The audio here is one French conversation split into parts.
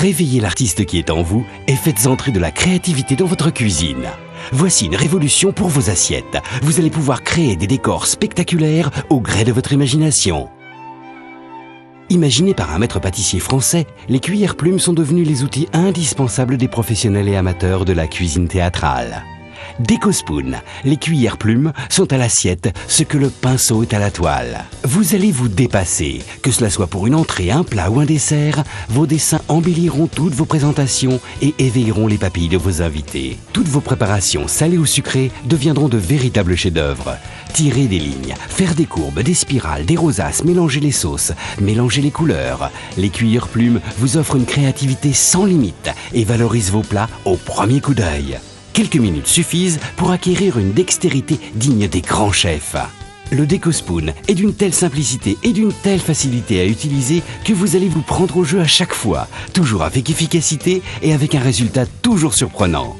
Réveillez l'artiste qui est en vous et faites entrer de la créativité dans votre cuisine. Voici une révolution pour vos assiettes. Vous allez pouvoir créer des décors spectaculaires au gré de votre imagination. Imaginées par un maître pâtissier français, les cuillères plumes sont devenues les outils indispensables des professionnels et amateurs de la cuisine théâtrale. Décospoon, les cuillères plumes sont à l'assiette ce que le pinceau est à la toile. Vous allez vous dépasser, que cela soit pour une entrée, un plat ou un dessert, vos dessins embelliront toutes vos présentations et éveilleront les papilles de vos invités. Toutes vos préparations, salées ou sucrées, deviendront de véritables chefs-d'œuvre. Tirer des lignes, faire des courbes, des spirales, des rosaces, mélanger les sauces, mélanger les couleurs. Les cuillères plumes vous offrent une créativité sans limite et valorisent vos plats au premier coup d'œil. Quelques minutes suffisent pour acquérir une dextérité digne des grands chefs. Le Décospoon est d'une telle simplicité et d'une telle facilité à utiliser que vous allez vous prendre au jeu à chaque fois, toujours avec efficacité et avec un résultat toujours surprenant.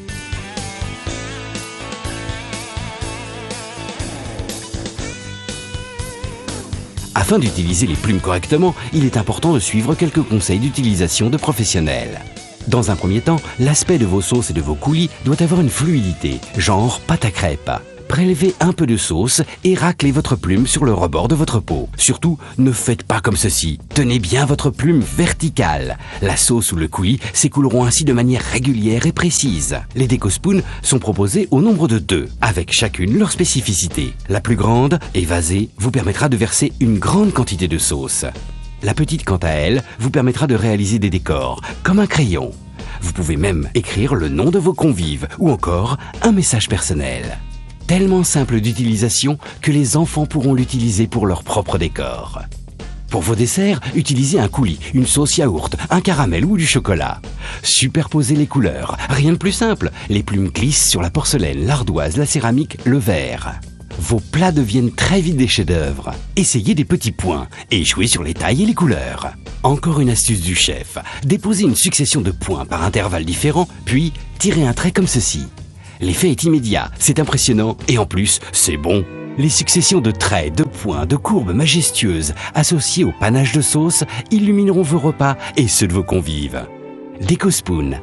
Afin d'utiliser les plumes correctement, il est important de suivre quelques conseils d'utilisation de professionnels. Dans un premier temps, l'aspect de vos sauces et de vos coulis doit avoir une fluidité, genre pâte à crêpes. Prélevez un peu de sauce et raclez votre plume sur le rebord de votre pot. Surtout, ne faites pas comme ceci. Tenez bien votre plume verticale. La sauce ou le coulis s'écouleront ainsi de manière régulière et précise. Les Décospoon sont proposés au nombre de 2, avec chacune leur spécificité. La plus grande, évasée, vous permettra de verser une grande quantité de sauce. La petite, quant à elle, vous permettra de réaliser des décors, comme un crayon. Vous pouvez même écrire le nom de vos convives ou encore un message personnel. Tellement simple d'utilisation que les enfants pourront l'utiliser pour leur propre décor. Pour vos desserts, utilisez un coulis, une sauce yaourt, un caramel ou du chocolat. Superposez les couleurs, rien de plus simple. Les plumes glissent sur la porcelaine, l'ardoise, la céramique, le verre. Vos plats deviennent très vite des chefs-d'œuvre. Essayez des petits points et jouez sur les tailles et les couleurs. Encore une astuce du chef. Déposez une succession de points par intervalles différents, puis tirez un trait comme ceci. L'effet est immédiat, c'est impressionnant et en plus, c'est bon. Les successions de traits, de points, de courbes majestueuses associées au panache de sauce illumineront vos repas et ceux de vos convives. Décospoon,